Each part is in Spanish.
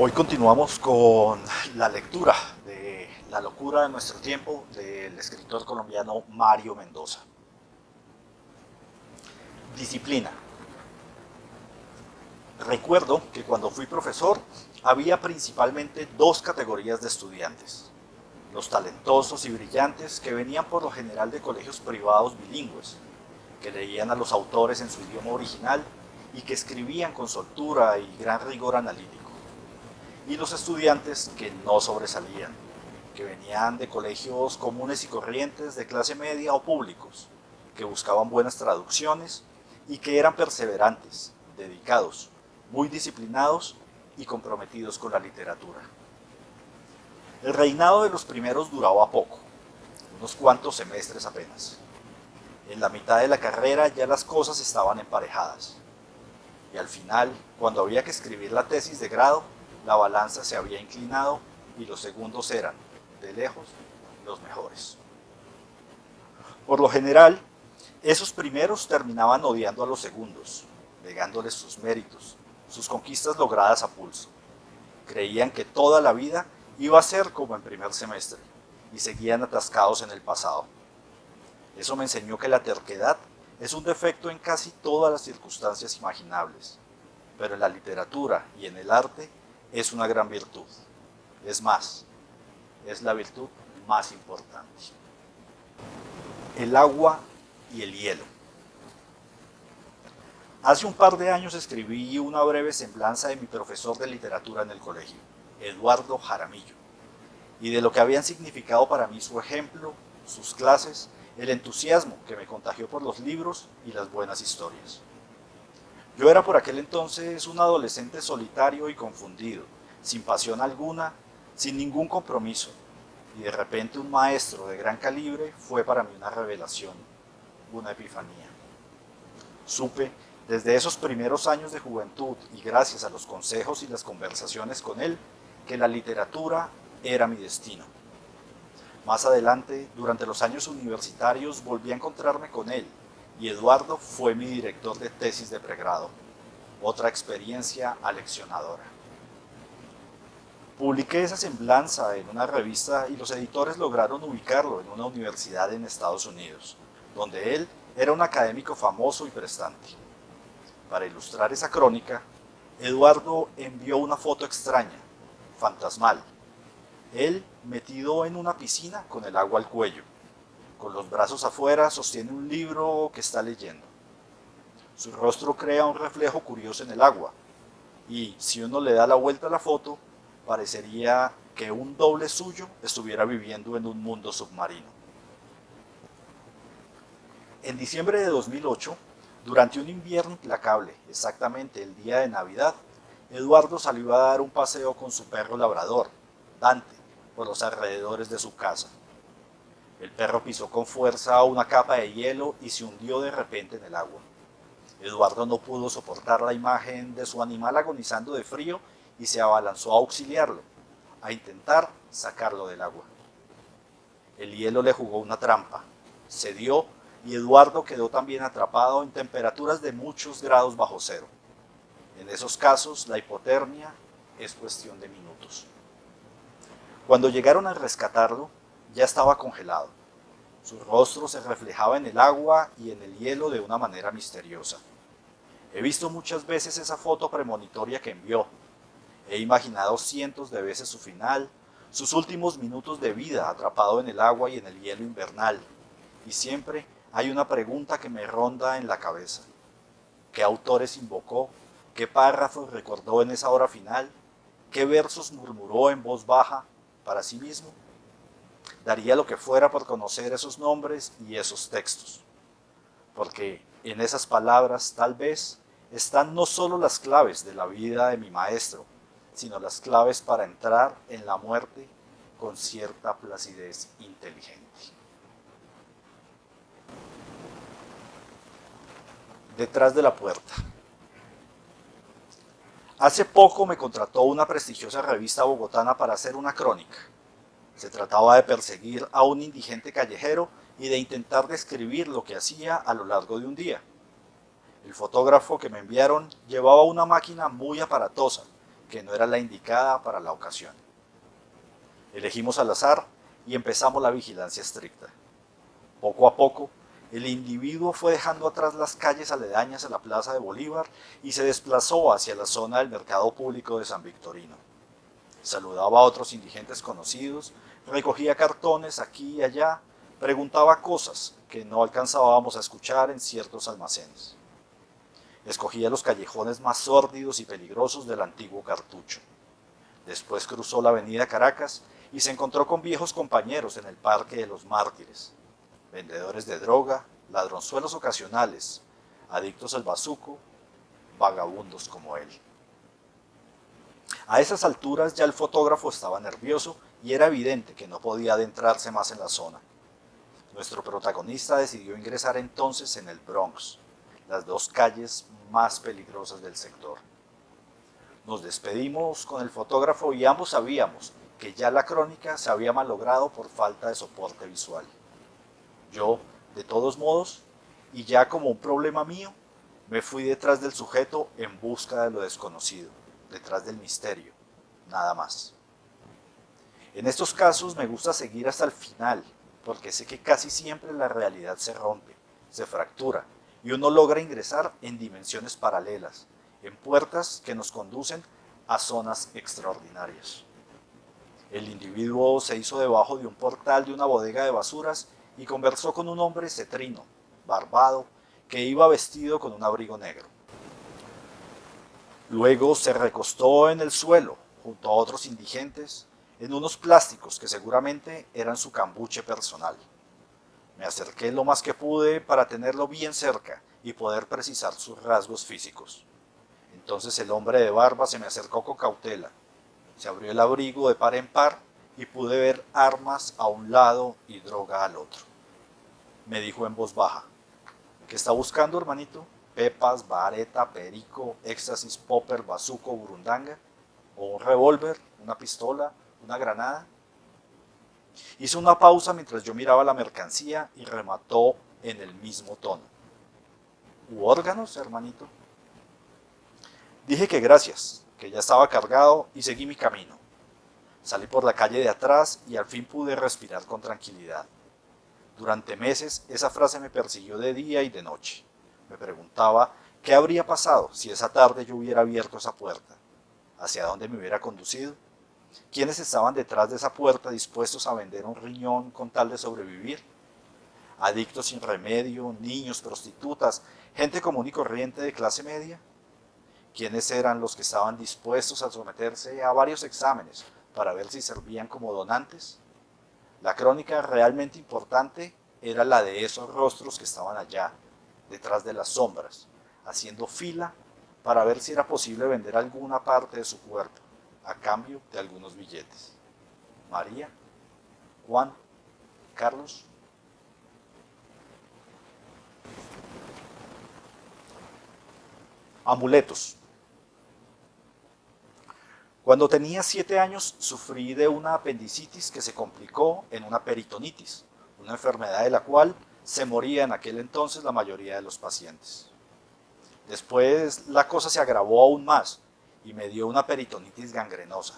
Hoy continuamos con la lectura de La locura de nuestro tiempo del escritor colombiano Mario Mendoza. Disciplina. Recuerdo que cuando fui profesor había principalmente dos categorías de estudiantes. Los talentosos y brillantes que venían por lo general de colegios privados bilingües, que leían a los autores en su idioma original y que escribían con soltura y gran rigor analítico. Y los estudiantes que no sobresalían, que venían de colegios comunes y corrientes de clase media o públicos, que buscaban buenas traducciones y que eran perseverantes, dedicados, muy disciplinados y comprometidos con la literatura. El reinado de los primeros duraba poco, unos cuantos semestres apenas. En la mitad de la carrera ya las cosas estaban emparejadas. Y al final, cuando había que escribir la tesis de grado, la balanza se había inclinado y los segundos eran, de lejos, los mejores. Por lo general, esos primeros terminaban odiando a los segundos, negándoles sus méritos, sus conquistas logradas a pulso. Creían que toda la vida iba a ser como en primer semestre y seguían atascados en el pasado. Eso me enseñó que la terquedad es un defecto en casi todas las circunstancias imaginables, pero en la literatura y en el arte es una gran virtud. Es más, es la virtud más importante. El agua y el hielo. Hace un par de años escribí una breve semblanza de mi profesor de literatura en el colegio, Eduardo Jaramillo, y de lo que habían significado para mí su ejemplo, sus clases, el entusiasmo que me contagió por los libros y las buenas historias. Yo era por aquel entonces un adolescente solitario y confundido, sin pasión alguna, sin ningún compromiso, y de repente un maestro de gran calibre fue para mí una revelación, una epifanía. Supe, desde esos primeros años de juventud y gracias a los consejos y las conversaciones con él, que la literatura era mi destino. Más adelante, durante los años universitarios, volví a encontrarme con él y Eduardo fue mi director de tesis de pregrado. Otra experiencia aleccionadora. Publiqué esa semblanza en una revista y los editores lograron ubicarlo en una universidad en Estados Unidos, donde él era un académico famoso y prestante. Para ilustrar esa crónica, Eduardo envió una foto extraña, fantasmal. Él metido en una piscina con el agua al cuello. Con los brazos afuera sostiene un libro que está leyendo. Su rostro crea un reflejo curioso en el agua y si uno le da la vuelta a la foto, parecería que un doble suyo estuviera viviendo en un mundo submarino. En diciembre de 2008, durante un invierno implacable, exactamente el día de Navidad, Eduardo salió a dar un paseo con su perro labrador, Dante, por los alrededores de su casa. El perro pisó con fuerza una capa de hielo y se hundió de repente en el agua. Eduardo no pudo soportar la imagen de su animal agonizando de frío y se abalanzó a auxiliarlo, a intentar sacarlo del agua. El hielo le jugó una trampa, cedió y Eduardo quedó también atrapado en temperaturas de muchos grados bajo cero. En esos casos, la hipotermia es cuestión de minutos. Cuando llegaron a rescatarlo, ya estaba congelado. Su rostro se reflejaba en el agua y en el hielo de una manera misteriosa. He visto muchas veces esa foto premonitoria que envió. He imaginado cientos de veces su final, sus últimos minutos de vida atrapado en el agua y en el hielo invernal. Y siempre hay una pregunta que me ronda en la cabeza. ¿Qué autores invocó? ¿Qué párrafos recordó en esa hora final? ¿Qué versos murmuró en voz baja para sí mismo? Daría lo que fuera por conocer esos nombres y esos textos, porque en esas palabras tal vez están no solo las claves de la vida de mi maestro, sino las claves para entrar en la muerte con cierta placidez inteligente. Detrás de la puerta. Hace poco me contrató una prestigiosa revista bogotana para hacer una crónica. Se trataba de perseguir a un indigente callejero y de intentar describir lo que hacía a lo largo de un día. El fotógrafo que me enviaron llevaba una máquina muy aparatosa que no era la indicada para la ocasión. Elegimos al azar y empezamos la vigilancia estricta. Poco a poco, el individuo fue dejando atrás las calles aledañas a la Plaza de Bolívar y se desplazó hacia la zona del mercado público de San Victorino. Saludaba a otros indigentes conocidos, recogía cartones aquí y allá, preguntaba cosas que no alcanzábamos a escuchar en ciertos almacenes. Escogía los callejones más sórdidos y peligrosos del antiguo Cartucho. Después cruzó la avenida Caracas y se encontró con viejos compañeros en el Parque de los Mártires, vendedores de droga, ladronzuelos ocasionales, adictos al bazuco, vagabundos como él. A esas alturas ya el fotógrafo estaba nervioso y era evidente que no podía adentrarse más en la zona. Nuestro protagonista decidió ingresar entonces en el Bronx, las dos calles más peligrosas del sector. Nos despedimos con el fotógrafo y ambos sabíamos que ya la crónica se había malogrado por falta de soporte visual. Yo, de todos modos, y ya como un problema mío, me fui detrás del sujeto en busca de lo desconocido, detrás del misterio, nada más. En estos casos me gusta seguir hasta el final, porque sé que casi siempre la realidad se rompe, se fractura, y uno logra ingresar en dimensiones paralelas, en puertas que nos conducen a zonas extraordinarias. El individuo se hizo debajo de un portal de una bodega de basuras y conversó con un hombre cetrino, barbado, que iba vestido con un abrigo negro. Luego se recostó en el suelo, junto a otros indigentes, en unos plásticos que seguramente eran su cambuche personal. Me acerqué lo más que pude para tenerlo bien cerca y poder precisar sus rasgos físicos. Entonces el hombre de barba se me acercó con cautela. Se abrió el abrigo de par en par y pude ver armas a un lado y droga al otro. Me dijo en voz baja: ¿qué está buscando, hermanito? ¿Pepas, vareta, perico, éxtasis, popper, bazuco, burundanga? ¿O un revólver, una pistola, una granada? Hizo una pausa mientras yo miraba la mercancía y remató en el mismo tono: ¿u órganos, hermanito? Dije que gracias, que ya estaba cargado y seguí mi camino. Salí por la calle de atrás y al fin pude respirar con tranquilidad. Durante meses esa frase me persiguió de día y de noche. Me preguntaba qué habría pasado si esa tarde yo hubiera abierto esa puerta, hacia dónde me hubiera conducido, quiénes estaban detrás de esa puerta dispuestos a vender un riñón con tal de sobrevivir, adictos sin remedio, niños, prostitutas, gente común y corriente de clase media. ¿Quiénes eran los que estaban dispuestos a someterse a varios exámenes para ver si servían como donantes? La crónica realmente importante era la de esos rostros que estaban allá, detrás de las sombras, haciendo fila para ver si era posible vender alguna parte de su cuerpo, a cambio de algunos billetes. María, Juan, Carlos. Amuletos. Cuando tenía 7 años sufrí de una apendicitis que se complicó en una peritonitis, una enfermedad de la cual se moría en aquel entonces la mayoría de los pacientes. Después la cosa se agravó aún más y me dio una peritonitis gangrenosa.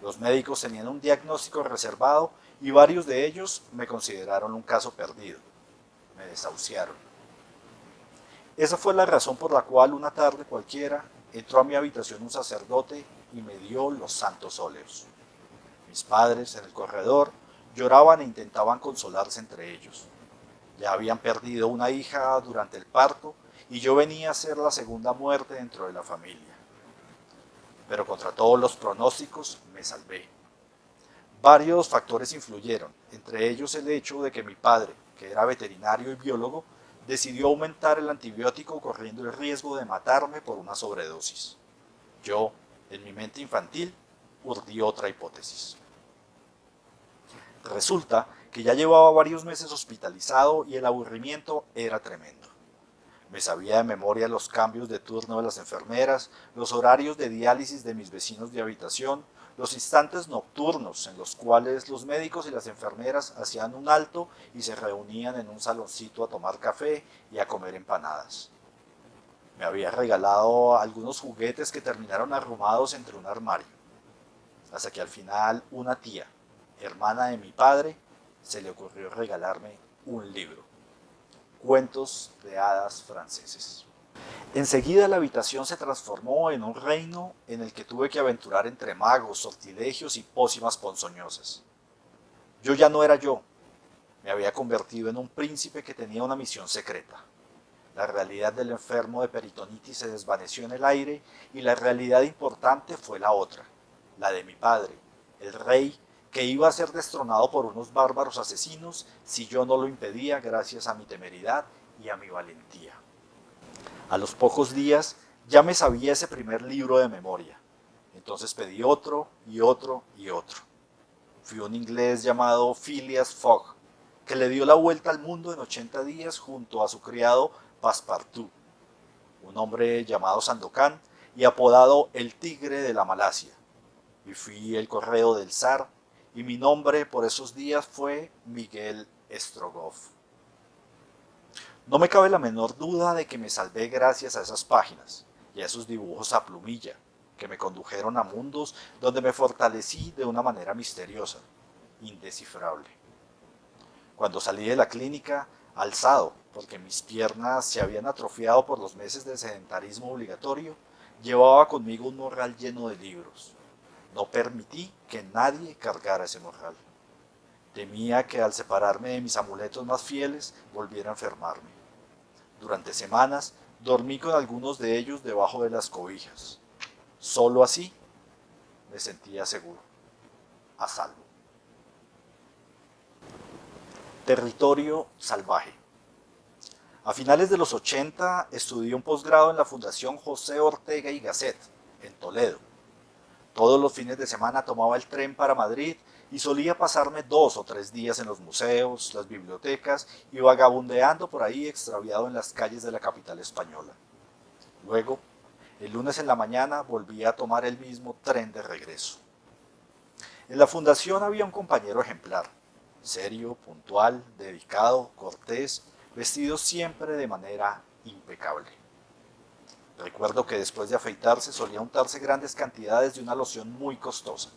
Los médicos tenían un diagnóstico reservado y varios de ellos me consideraron un caso perdido. Me desahuciaron. Esa fue la razón por la cual una tarde cualquiera entró a mi habitación un sacerdote y me dio los santos óleos. Mis padres, en el corredor, lloraban e intentaban consolarse entre ellos. Ya habían perdido una hija durante el parto y yo venía a ser la segunda muerte dentro de la familia. Pero contra todos los pronósticos me salvé. Varios factores influyeron, entre ellos el hecho de que mi padre, que era veterinario y biólogo, decidió aumentar el antibiótico corriendo el riesgo de matarme por una sobredosis. Yo, en mi mente infantil, urdí otra hipótesis. Resulta que ya llevaba varios meses hospitalizado y el aburrimiento era tremendo. Me sabía de memoria los cambios de turno de las enfermeras, los horarios de diálisis de mis vecinos de habitación, los instantes nocturnos en los cuales los médicos y las enfermeras hacían un alto y se reunían en un saloncito a tomar café y a comer empanadas. Me había regalado algunos juguetes que terminaron arrumados entre un armario, hasta que al final una tía, hermana de mi padre, se le ocurrió regalarme un libro, Cuentos de hadas franceses. Enseguida la habitación se transformó en un reino en el que tuve que aventurar entre magos, sortilegios y pócimas ponzoñosas. Yo ya no era yo, me había convertido en un príncipe que tenía una misión secreta. La realidad del enfermo de peritonitis se desvaneció en el aire y la realidad importante fue la otra, la de mi padre, el rey que iba a ser destronado por unos bárbaros asesinos si yo no lo impedía gracias a mi temeridad y a mi valentía. A los pocos días ya me sabía ese primer libro de memoria. Entonces pedí otro y otro y otro. Fui un inglés llamado Phileas Fogg, que le dio la vuelta al mundo en 80 días junto a su criado Passepartout, un hombre llamado Sandokan y apodado el Tigre de la Malasia. Y fui el correo del zar, y mi nombre por esos días fue Miguel Strogoff. No me cabe la menor duda de que me salvé gracias a esas páginas y a esos dibujos a plumilla, que me condujeron a mundos donde me fortalecí de una manera misteriosa, indescifrable. Cuando salí de la clínica, alzado, porque mis piernas se habían atrofiado por los meses de sedentarismo obligatorio, llevaba conmigo un morral lleno de libros. No permití que nadie cargara ese morral. Temía que al separarme de mis amuletos más fieles volviera a enfermarme. Durante semanas dormí con algunos de ellos debajo de las cobijas. Solo así me sentía seguro, a salvo. Territorio salvaje. A finales de los 80 estudié un posgrado en la Fundación José Ortega y Gasset, en Toledo. Todos los fines de semana tomaba el tren para Madrid y solía pasarme 2 o 3 días en los museos, las bibliotecas y vagabundeando por ahí extraviado en las calles de la capital española. Luego, el lunes en la mañana volvía a tomar el mismo tren de regreso. En la fundación había un compañero ejemplar, serio, puntual, dedicado, cortés, vestido siempre de manera impecable. Recuerdo que después de afeitarse solía untarse grandes cantidades de una loción muy costosa.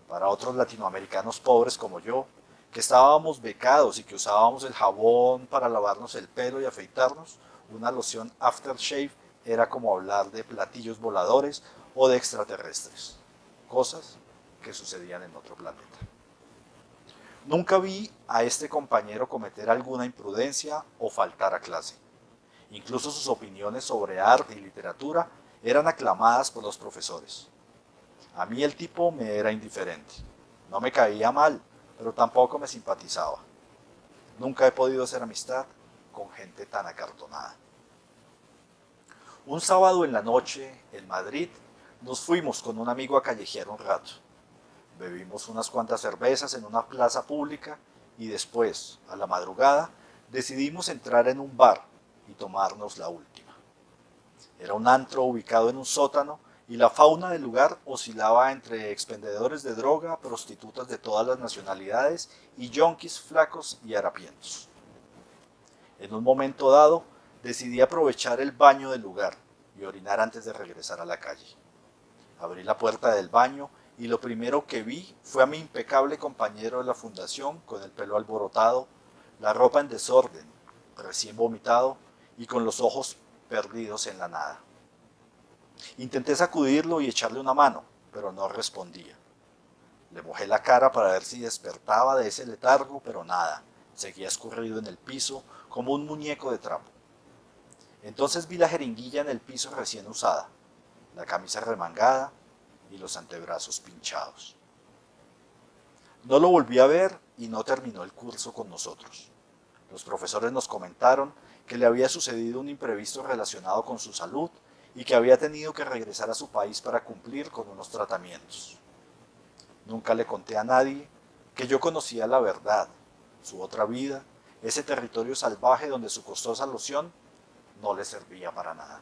Para otros latinoamericanos pobres como yo, que estábamos becados y que usábamos el jabón para lavarnos el pelo y afeitarnos, una loción aftershave era como hablar de platillos voladores o de extraterrestres, cosas que sucedían en otro planeta. Nunca vi a este compañero cometer alguna imprudencia o faltar a clase. Incluso sus opiniones sobre arte y literatura eran aclamadas por los profesores. A mí el tipo me era indiferente. No me caía mal, pero tampoco me simpatizaba. Nunca he podido hacer amistad con gente tan acartonada. Un sábado en la noche, en Madrid, nos fuimos con un amigo a callejear un rato. Bebimos unas cuantas cervezas en una plaza pública y después, a la madrugada, decidimos entrar en un bar y tomarnos la última. Era un antro ubicado en un sótano y la fauna del lugar oscilaba entre expendedores de droga, prostitutas de todas las nacionalidades y yonkis flacos y harapientos. En un momento dado, decidí aprovechar el baño del lugar y orinar antes de regresar a la calle. Abrí la puerta del baño y lo primero que vi fue a mi impecable compañero de la fundación con el pelo alborotado, la ropa en desorden, recién vomitado y con los ojos perdidos en la nada. Intenté sacudirlo y echarle una mano, pero no respondía. Le mojé la cara para ver si despertaba de ese letargo, pero nada, seguía escurrido en el piso como un muñeco de trapo. Entonces vi la jeringuilla en el piso recién usada, la camisa remangada y los antebrazos pinchados. No lo volví a ver y no terminó el curso con nosotros. Los profesores nos comentaron que le había sucedido un imprevisto relacionado con su salud y que había tenido que regresar a su país para cumplir con unos tratamientos. Nunca le conté a nadie que yo conocía la verdad, su otra vida, ese territorio salvaje donde su costosa loción no le servía para nada.